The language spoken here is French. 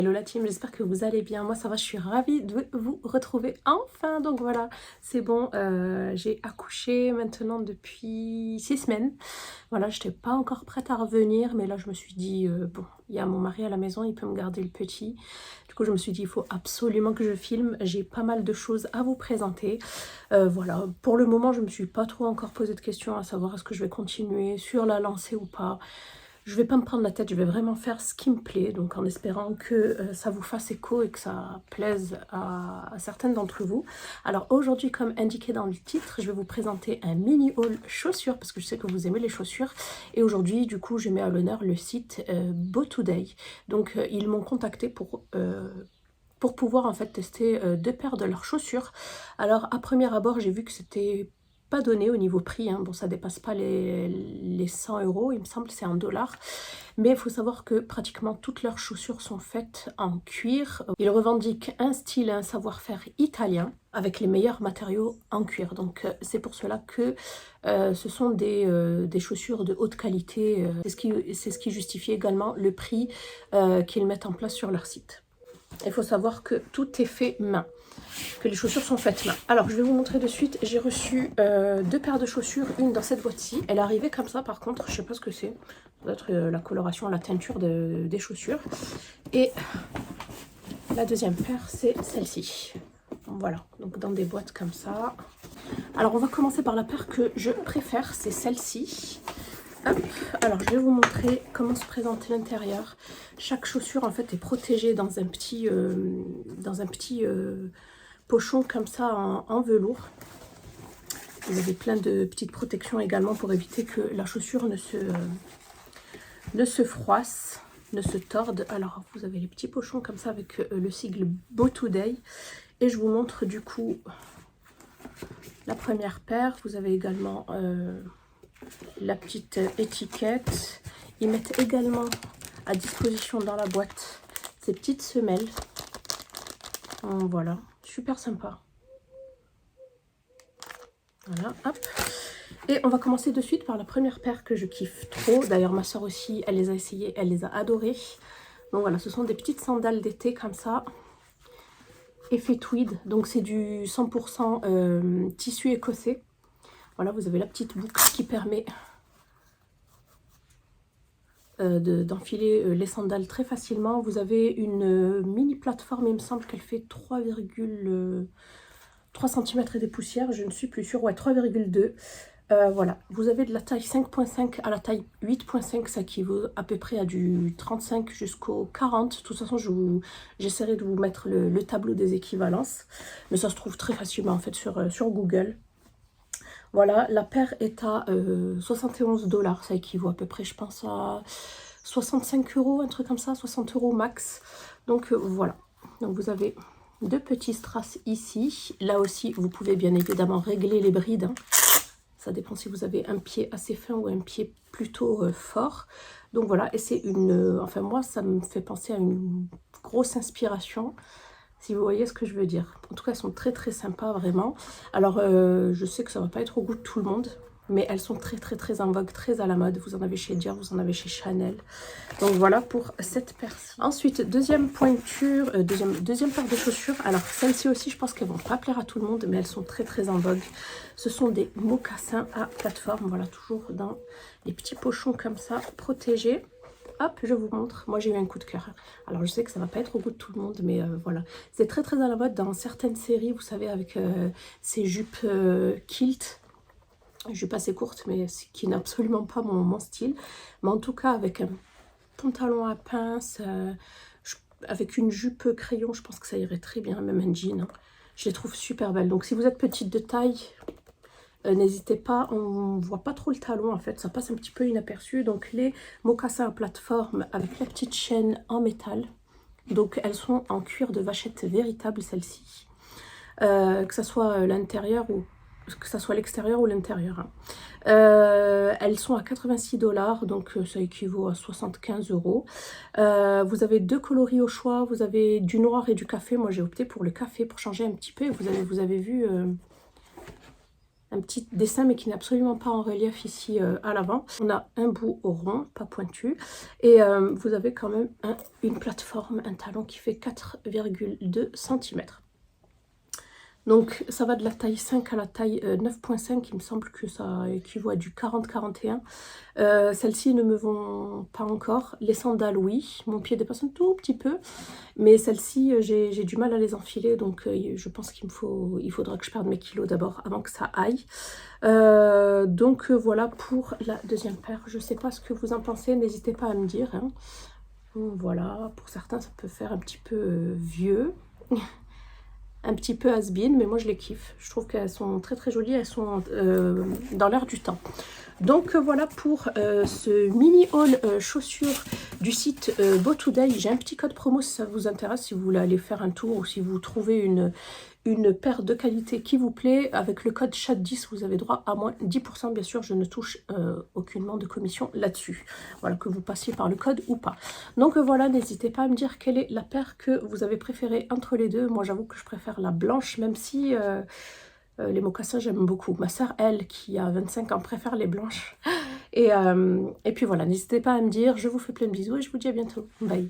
Hello la team, j'espère que vous allez bien. Moi ça va, je suis ravie de vous retrouver enfin. Donc voilà, c'est bon, j'ai accouché maintenant depuis 6 semaines. Voilà, je n'étais pas encore prête à revenir, mais là je me suis dit, bon, il y a mon mari à la maison, il peut me garder le petit. Du coup je me suis dit, il faut absolument que je filme. J'ai pas mal de choses à vous présenter. Voilà, pour le moment je me suis pas trop encore posé de questions à savoir est-ce que je vais continuer sur la lancée ou pas. Je vais pas me prendre la tête, je vais vraiment faire ce qui me plaît, donc en espérant que ça vous fasse écho et que ça plaise à certaines d'entre vous. Alors aujourd'hui, comme indiqué dans le titre, je vais vous présenter un mini haul chaussures, parce que je sais que vous aimez les chaussures. Et aujourd'hui, du coup, je mets à l'honneur le site Botoday. Donc ils m'ont contacté pour pouvoir en fait tester deux paires de leurs chaussures. Alors à premier abord, j'ai vu que c'était pas donné au niveau prix, hein. Bon, ça dépasse pas les 100 €, il me semble, c'est en dollars. Mais il faut savoir que pratiquement toutes leurs chaussures sont faites en cuir. Ils revendiquent un style et un savoir-faire italien avec les meilleurs matériaux en cuir. Donc c'est pour cela que ce sont des chaussures de haute qualité. C'est ce qui justifie également le prix qu'ils mettent en place sur leur site. Il faut savoir que tout est fait main, que les chaussures sont faites main. Alors je vais vous montrer de suite, j'ai reçu deux paires de chaussures, une dans cette boîte-ci. Elle est arrivée comme ça par contre, je sais pas ce que c'est. Ça doit être la coloration, la teinture des chaussures. Et la deuxième paire c'est celle-ci. Voilà, donc dans des boîtes comme ça. Alors on va commencer par la paire que je préfère, c'est celle-ci. Hop. Alors je vais vous montrer comment se présente l'intérieur. Chaque chaussure en fait est protégée dans un petit pochon comme ça en velours. Vous avez plein de petites protections également pour éviter que la chaussure ne se froisse, ne se torde. Alors vous avez les petits pochons comme ça avec le sigle Botoday. Et je vous montre du coup la première paire. Vous avez également la petite étiquette. Ils mettent également à disposition dans la boîte ces petites semelles. Voilà, super sympa. Voilà, hop. Et on va commencer de suite par la première paire que je kiffe trop. D'ailleurs, ma soeur aussi, elle les a essayées, elle les a adorées. Donc voilà, ce sont des petites sandales d'été comme ça. Effet tweed, donc c'est du 100% tissu écossais. Voilà, vous avez la petite boucle qui permet d'enfiler les sandales très facilement. Vous avez une mini plateforme, il me semble qu'elle fait 3 cm et des poussières, je ne suis plus sûre, ouais 3,2. Voilà, vous avez de la taille 5.5 à la taille 8.5, ça équivaut à peu près à du 35 jusqu'au 40. De toute façon, j'essaierai de vous mettre le tableau des équivalences, mais ça se trouve très facilement en fait sur Google. Voilà, la paire est à 71 $, ça équivaut à peu près, je pense, à 65 €, un truc comme ça, 60 € max. Donc voilà, donc vous avez deux petits strass ici. Là aussi, vous pouvez bien évidemment régler les brides, hein. Ça dépend si vous avez un pied assez fin ou un pied plutôt fort. Donc voilà, et c'est une... enfin moi, ça me fait penser à une grosse inspiration, si vous voyez ce que je veux dire. En tout cas, elles sont très très sympas, vraiment. Alors, je sais que ça va pas être au goût de tout le monde, mais elles sont très très très en vogue, très à la mode. Vous en avez chez Dior, vous en avez chez Chanel. Donc voilà pour cette paire-ci. Ensuite, deuxième pointure, deuxième paire de chaussures. Alors, celles-ci aussi, je pense qu'elles vont pas plaire à tout le monde, mais elles sont très très en vogue. Ce sont des mocassins à plateforme. Voilà, toujours dans les petits pochons comme ça, protégés. Hop, je vous montre. Moi, j'ai eu un coup de cœur. Alors, je sais que ça va pas être au goût de tout le monde, mais voilà. C'est très, très à la mode dans certaines séries, vous savez, avec ces jupes kilt. Jupe assez courte, mais qui n'est absolument pas mon style. Mais en tout cas, avec un pantalon à pince, avec une jupe crayon, je pense que ça irait très bien. Même un jean, hein. Je les trouve super belles. Donc, si vous êtes petite de taille... n'hésitez pas, on ne voit pas trop le talon en fait, ça passe un petit peu inaperçu. Donc les mocassins à plateforme avec la petite chaîne en métal. Donc elles sont en cuir de vachette véritable celles-ci. Que ça soit l'intérieur ou que ça soit l'extérieur ou l'intérieur, hein. Elles sont à 86 $, donc ça équivaut à 75 €. Vous avez deux coloris au choix, vous avez du noir et du café. Moi j'ai opté pour le café pour changer un petit peu. Vous avez vu... un petit dessin mais qui n'est absolument pas en relief ici à l'avant. On a un bout rond, pas pointu, et vous avez quand même une plateforme, un talon qui fait 4,2 cm. Donc ça va de la taille 5 à la taille 9.5, il me semble que ça équivaut à du 40-41. Celles-ci ne me vont pas encore. Les sandales, oui, mon pied dépasse un tout petit peu, mais celles-ci, j'ai du mal à les enfiler, donc je pense il faudra que je perde mes kilos d'abord avant que ça aille. Donc voilà pour la deuxième paire. Je ne sais pas ce que vous en pensez, n'hésitez pas à me dire, hein. Voilà, pour certains ça peut faire un petit peu vieux. Un petit peu has-been, mais moi je les kiffe. Je trouve qu'elles sont très très jolies, elles sont dans l'air du temps. Donc voilà pour ce mini haul chaussures du site Go Today. J'ai un petit code promo si ça vous intéresse, si vous voulez aller faire un tour ou si vous trouvez une paire de qualité qui vous plaît. Avec le code CHAT10, vous avez droit à moins 10%. Bien sûr, je ne touche aucunement de commission là-dessus. Voilà, que vous passiez par le code ou pas. Donc voilà, n'hésitez pas à me dire quelle est la paire que vous avez préférée entre les deux. Moi, j'avoue que je préfère la blanche, même si les mocassins, j'aime beaucoup. Ma soeur, elle, qui a 25 ans, préfère les blanches. Et puis voilà, n'hésitez pas à me dire. Je vous fais plein de bisous et je vous dis à bientôt. Bye.